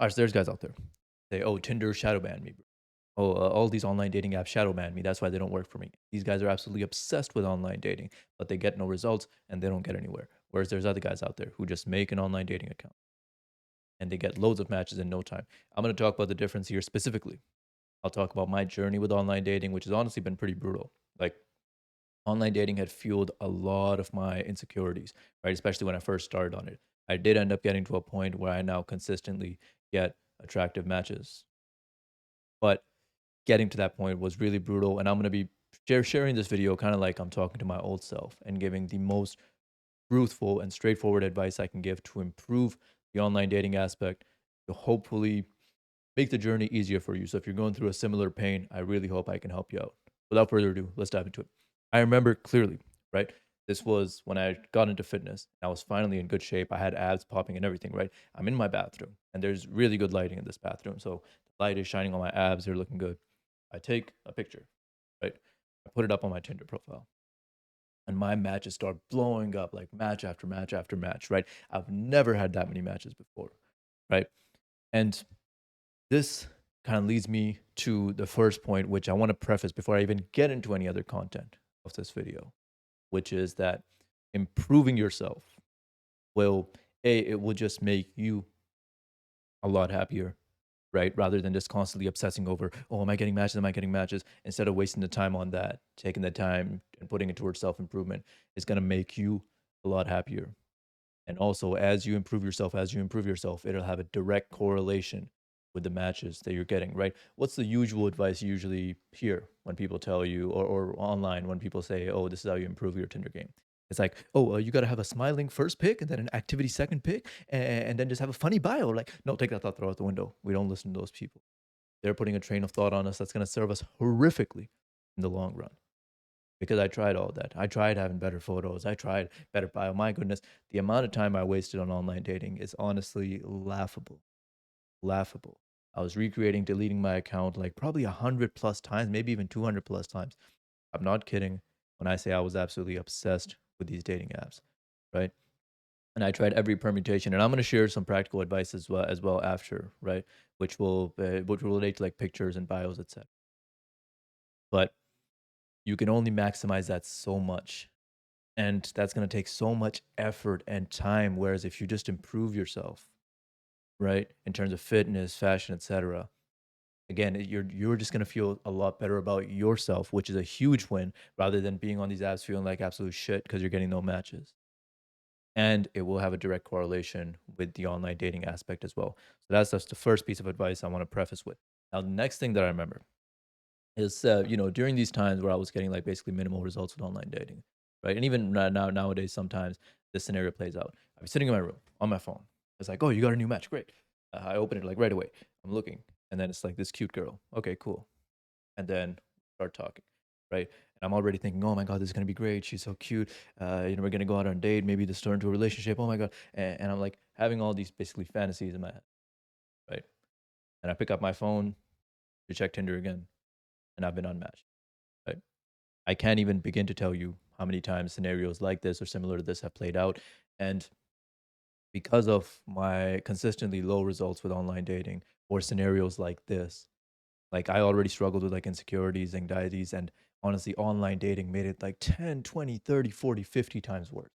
So there's guys out there. Say, "Oh, Tinder shadow banned me. Oh, all these online dating apps shadow ban me. That's why they don't work for me." These guys are absolutely obsessed with online dating, but they get no results and they don't get anywhere. Whereas there's other guys out there who just make an online dating account and they get loads of matches in no time. I'm going to talk about the difference here specifically. I'll talk about my journey with online dating, which has honestly been pretty brutal. Like, online dating had fueled a lot of my insecurities, right? Especially when I first started on it. I did end up getting to a point where I now consistently get attractive matches. But getting to that point was really brutal, and I'm gonna be sharing this video kinda like I'm talking to my old self and giving the most truthful and straightforward advice I can give to improve the online dating aspect to hopefully make the journey easier for you. So if you're going through a similar pain, I really hope I can help you out. Without further ado, let's dive into it. I remember clearly, right? This was when I got into fitness. I was finally in good shape. I had abs popping and everything, right? I'm in my bathroom, and there's really good lighting in this bathroom. So the light is shining on my abs. They're looking good. I take a picture, right? I put it up on my Tinder profile, and my matches start blowing up like match after match after match, right? I've never had that many matches before, right? And this kind of leads me to the first point, which I want to preface before I even get into any other content of this video, which is that improving yourself will, it will just make you a lot happier, right? Rather than just constantly obsessing over, oh, am I getting matches? Am I getting matches? Instead of wasting the time on that, taking the time and putting it towards self improvement is going to make you a lot happier. And also, as you improve yourself, it'll have a direct correlation with the matches that you're getting, right? What's the usual advice you usually hear when people tell you, or online when people say, oh, this is how you improve your Tinder game? It's like, oh, you got to have a smiling first pick and then an activity second pick and then just have a funny bio. Like, no, take that thought, throw it out the window. We don't listen to those people. They're putting a train of thought on us that's going to serve us horrifically in the long run because I tried all that. I tried having better photos. I tried better bio. My goodness, the amount of time I wasted on online dating is honestly laughable. Laughable. I was recreating, deleting my account like probably 100 plus times, maybe even 200 plus times. I'm not kidding when I say I was absolutely obsessed with these dating apps, right? And I tried every permutation, and I'm going to share some practical advice as well after, right? Which will relate to like pictures and bios, etc. But you can only maximize that so much, and that's going to take so much effort and time. Whereas if you just improve yourself, right, in terms of fitness, fashion, etc., again, you're just going to feel a lot better about yourself, which is a huge win, rather than being on these apps feeling like absolute shit because you're getting no matches. And it will have a direct correlation with the online dating aspect as well. So that's just the first piece of advice I want to preface with. Now, the next thing that I remember is, during these times where I was getting like basically minimal results with online dating, right? And even nowadays, sometimes this scenario plays out. I'm sitting in my room on my phone. It's like, oh, you got a new match, great. I open it like right away. I'm looking, and then it's like this cute girl. Okay, cool. And then start talking, right? And I'm already thinking, oh my god, this is gonna be great. She's so cute. We're gonna go out on a date, maybe this turn into a relationship. Oh my god, and I'm like having all these basically fantasies in my head, right? And I pick up my phone to check Tinder again, and I've been unmatched, right? I can't even begin to tell you how many times scenarios like this or similar to this have played out. And because of my consistently low results with online dating or scenarios like this, like I already struggled with like insecurities, anxieties, and honestly, online dating made it like 10, 20, 30, 40, 50 times worse.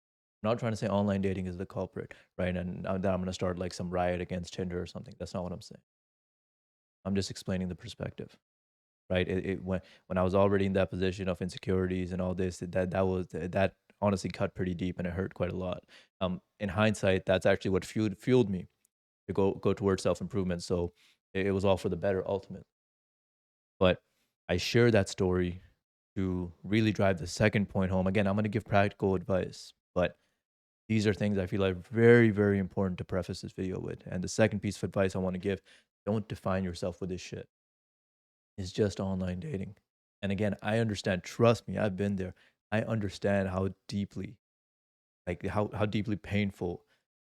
I'm not trying to say online dating is the culprit, right? And that I'm going to start like some riot against Tinder or something. That's not what I'm saying. I'm just explaining the perspective, right? When I was already in that position of insecurities and all this, that honestly cut pretty deep and it hurt quite a lot. In hindsight, that's actually what fueled me to go towards self improvement. So it was all for the better ultimately. But I share that story to really drive the second point home. Again, I'm going to give practical advice, but these are things I feel like very, very important to preface this video with. And the second piece of advice I want to give, don't define yourself with this shit. It's just online dating. And again, I understand, trust me, I've been there. I understand how deeply, like how deeply painful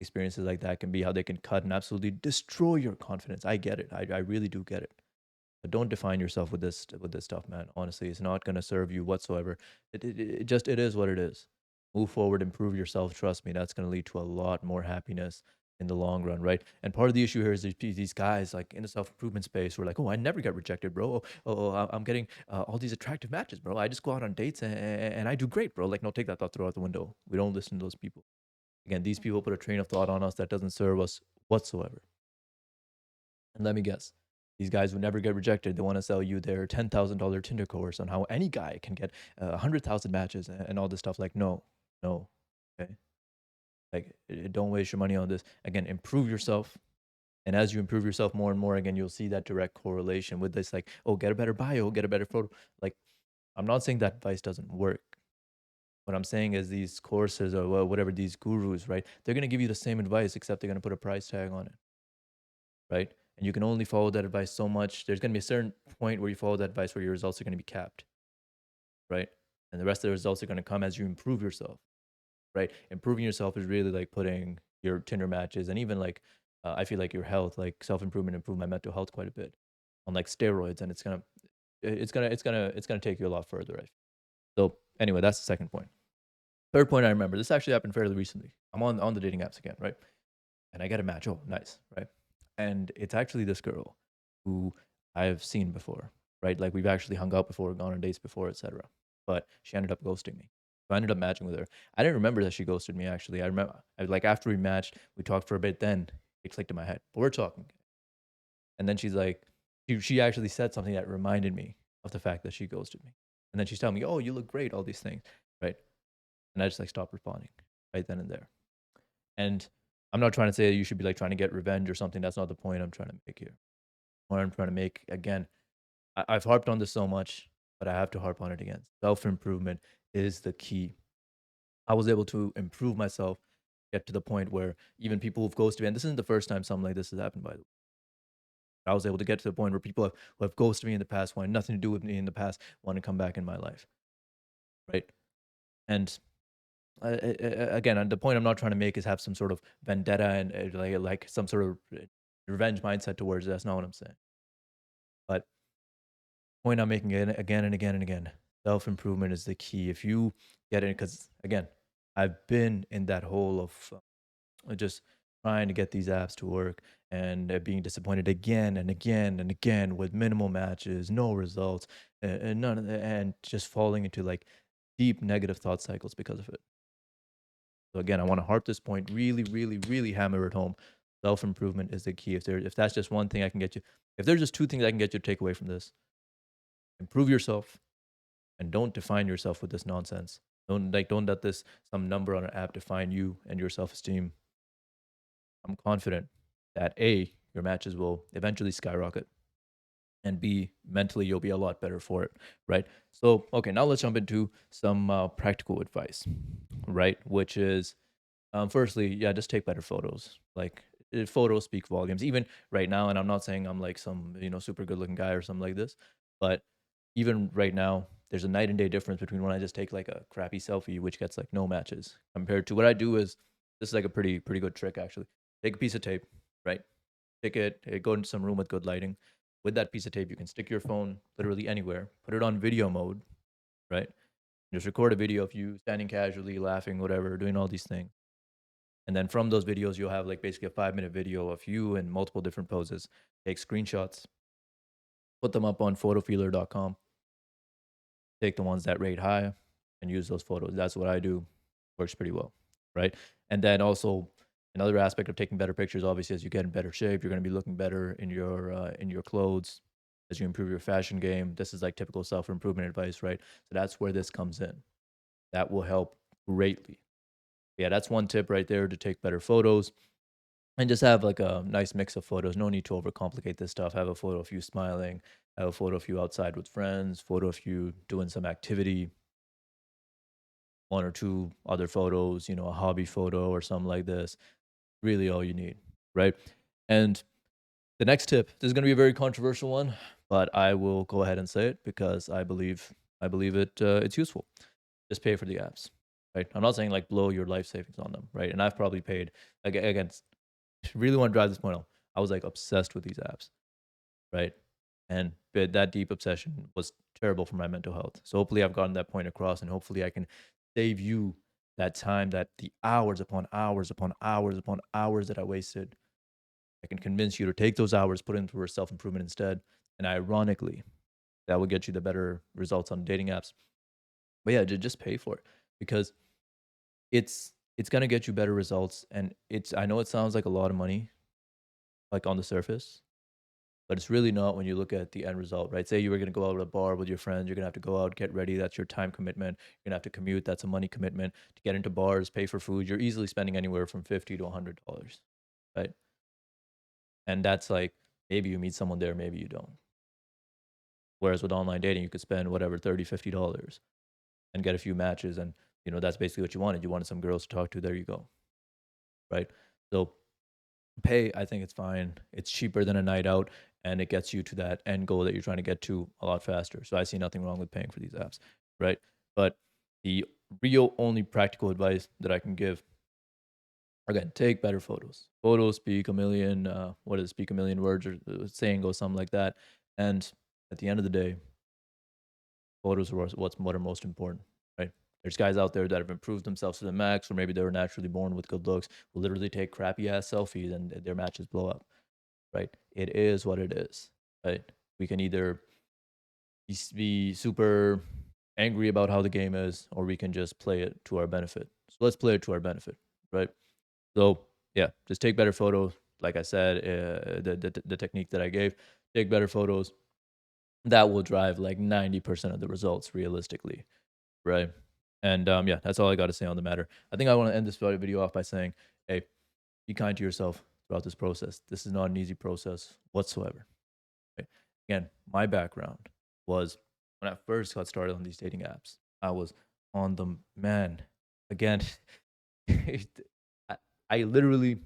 experiences like that can be, how they can cut and absolutely destroy your confidence. I get it. I really do get it. But don't define yourself with this stuff, man. Honestly, it's not gonna serve you whatsoever. It is what it is. Move forward, improve yourself. Trust me, that's gonna lead to a lot more happiness, in the long run, right? And part of the issue here is these guys like in the self improvement space who are like, oh, I never get rejected, bro. I'm getting all these attractive matches, bro. I just go out on dates and I do great, bro. Like, no, take that thought, throw out the window. We don't listen to those people. Again, these people put a train of thought on us that doesn't serve us whatsoever. And let me guess, these guys would never get rejected. They want to sell you their $10,000 Tinder course on how any guy can get 100,000 matches and all this stuff. Like, no, no, okay. Like, don't waste your money on this. Again, improve yourself. And as you improve yourself more and more, again, you'll see that direct correlation with this, like, oh, get a better bio, get a better photo. Like, I'm not saying that advice doesn't work. What I'm saying is these courses or whatever, these gurus, right? They're going to give you the same advice, except they're going to put a price tag on it, right? And you can only follow that advice so much. There's going to be a certain point where you follow that advice where your results are going to be capped, right? And the rest of the results are going to come as you improve yourself, right? Improving yourself is really like putting your Tinder matches and even like I feel like your health, like self improvement, improve my mental health quite a bit on like steroids, and it's gonna take you a lot further. Right? So anyway, that's the second point. Third point I remember. This actually happened fairly recently. I'm on the dating apps again, right? And I get a match. Oh, nice, right? And it's actually this girl who I've seen before, right? Like we've actually hung out before, gone on dates before, etc. But she ended up ghosting me. So I ended up matching with her. I didn't remember that she ghosted me. Actually, I remember like after we matched, we talked for a bit. Then it clicked in my head. But we're talking, and then she's like, she actually said something that reminded me of the fact that she ghosted me. And then she's telling me, "Oh, you look great," all these things, right? And I just like stopped responding right then and there. And I'm not trying to say that you should be like trying to get revenge or something. That's not the point I'm trying to make here. What I'm trying to make again, I've harped on this so much, but I have to harp on it again. Self improvement is the key. I was able to improve myself, get to the point where even people who've ghosted me, and this isn't the first time something like this has happened, by the way. I was able to get to the point where people who have ghosted me in the past, wanted nothing to do with me in the past, want to come back in my life, right? And again, the point I'm not trying to make is have some sort of vendetta and like some sort of revenge mindset towards it. That's not what I'm saying. But point I'm making it again and again and again. Self improvement is the key. If you get it, because again, I've been in that hole of just trying to get these apps to work and being disappointed again and again and again with minimal matches, no results, and none of the, and just falling into like deep negative thought cycles because of it. So again, I want to harp this point really, really, really hammer it home. Self improvement is the key. If that's just one thing I can get you, if there's just two things I can get you to take away from this, improve yourself and don't define yourself with this nonsense. Don't let this some number on an app define you and your self esteem. I'm confident that A, your matches will eventually skyrocket, and B, mentally you'll be a lot better for it, right? So, okay, now let's jump into some practical advice, right? Which is, firstly, yeah, just take better photos. Like, photos speak volumes. Even right now, and I'm not saying I'm like some super good looking guy or something like this, but even right now, there's a night and day difference between when I just take like a crappy selfie, which gets like no matches, compared to what I do is this is like a pretty good trick actually. Take a piece of tape, right? Stick it, go into some room with good lighting. With that piece of tape, you can stick your phone literally anywhere, put it on video mode, right? Just record a video of you standing casually, laughing, whatever, doing all these things. And then from those videos, you'll have like basically a 5 minute video of you in multiple different poses. Take screenshots, put them up on photofeeler.com, take the ones that rate high and use those photos. That's what I do. Works pretty well, right? And then also another aspect of taking better pictures, obviously, as you get in better shape, you're going to be looking better in your clothes as you improve your fashion game. This is like typical self improvement advice, right? So that's where this comes in. That will help greatly. Yeah, that's one tip right there to take better photos and just have like a nice mix of photos. No need to overcomplicate this stuff. Have a photo of you smiling, have a photo of you outside with friends, photo of you doing some activity, one or two other photos, a hobby photo or something like this. Really all you need, right? And the next tip, this is going to be a very controversial one, but I will go ahead and say it because I believe it's useful. Just pay for the apps, right? I'm not saying like blow your life savings on them, right? And I've probably paid again. Really want to drive this point home. I was like obsessed with these apps, right? And that deep obsession was terrible for my mental health. So hopefully I've gotten that point across, and hopefully I can save you that time, that the hours upon hours upon hours upon hours that I wasted, I can convince you to take those hours, put it into self improvement instead. And ironically, that will get you the better results on dating apps. But yeah, just pay for it because it's gonna get you better results. And it's I know it sounds like a lot of money, like on the surface, but it's really not when you look at the end result, right? Say you were gonna go out to a bar with your friends, you're gonna have to go out, get ready. That's your time commitment. You're gonna have to commute. That's a money commitment to get into bars, pay for food. You're easily spending anywhere from $50 to $100, right? And that's like maybe you meet someone there, maybe you don't. Whereas with online dating, you could spend whatever $30, $50 and get a few matches, and that's basically what you wanted. You wanted some girls to talk to. There you go, right? So pay, I think it's fine. It's cheaper than a night out, and it gets you to that end goal that you're trying to get to a lot faster. So I see nothing wrong with paying for these apps, right? But the real only practical advice that I can give, again, take better photos. Photos speak a million. What is it, speak a million words, or saying goes something like that. And at the end of the day, photos are what are most important, right? There's guys out there that have improved themselves to the max, or maybe they were naturally born with good looks, who literally take crappy ass selfies and their matches blow up, right? It is what it is, right? We can either be super angry about how the game is, or we can just play it to our benefit. So let's play it to our benefit, right? So yeah, just take better photos. Like I said, the technique that I gave, take better photos. That will drive like 90% of the results realistically, right? And yeah, that's all I got to say on the matter. I think I want to end this video off by saying, hey, be kind to yourself throughout this process. This is not an easy process whatsoever. Right? Again, my background was when I first got started on these dating apps, I was on them, man. Again, I, I literally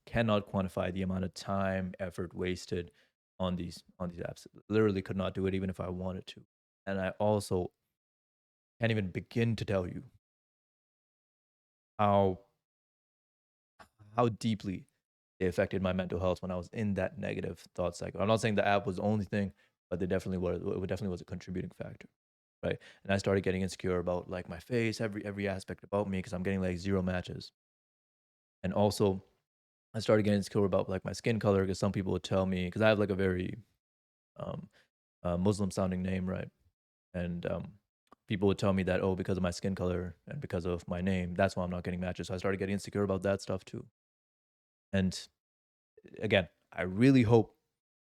cannot quantify the amount of time, effort wasted on these apps. Literally could not do it even if I wanted to. And I also can't even begin to tell you how how deeply they affected my mental health when I was in that negative thought cycle. I'm not saying the app was the only thing, but they definitely were. It definitely was a contributing factor, right? And I started getting insecure about like my face, every aspect about me, because I'm getting like zero matches. And also, I started getting insecure about like my skin color, because some people would tell me, because I have like a very um, Muslim sounding name, right? And people would tell me that, oh, because of my skin color and because of my name, that's why I'm not getting matches. So I started getting insecure about that stuff too. And again, I really hope,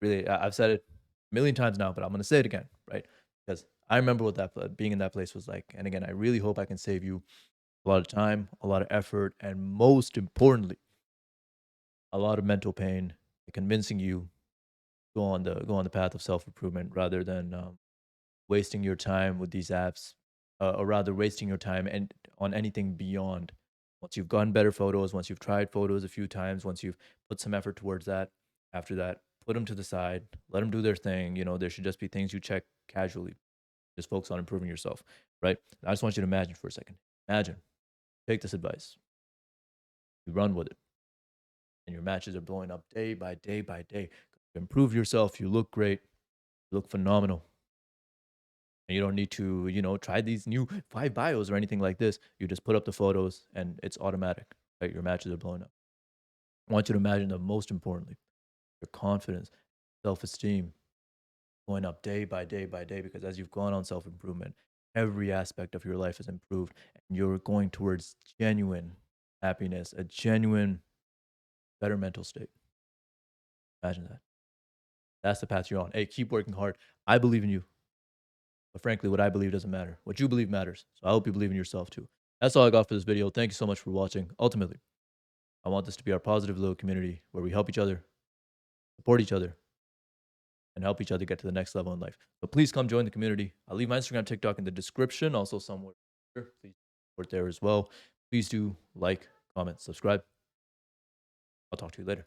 really, I've said it a million times now, but I'm going to say it again, right? Because I remember what that being in that place was like. And again, I really hope I can save you a lot of time, a lot of effort, and most importantly, a lot of mental pain, convincing you go on the path of self improvement rather than wasting your time with these apps, or rather wasting your time and on anything beyond. Once you've gotten better photos, once you've tried photos a few times, once you've put some effort towards that, after that, put them to the side, let them do their thing. There should just be things you check casually. Just focus on improving yourself, right? I just want you to imagine for a second. Imagine, take this advice, you run with it, and your matches are blowing up day by day by day. Improve yourself. You look great. You look phenomenal. And you don't need to, try these new 5 bios or anything like this. You just put up the photos and it's automatic, right? Your matches are blowing up. I want you to imagine that most importantly, your confidence, self esteem going up day by day by day, because as you've gone on self improvement, every aspect of your life is improved and you're going towards genuine happiness, a genuine better mental state. Imagine that. That's the path you're on. Hey, keep working hard. I believe in you. But frankly, what I believe doesn't matter. What you believe matters. So I hope you believe in yourself too. That's all I got for this video. Thank you so much for watching. Ultimately, I want this to be our positive little community where we help each other, support each other, and help each other get to the next level in life. So please come join the community. I'll leave my Instagram, TikTok in the description, also somewhere here. Please support there as well. Please do like, comment, subscribe. I'll talk to you later.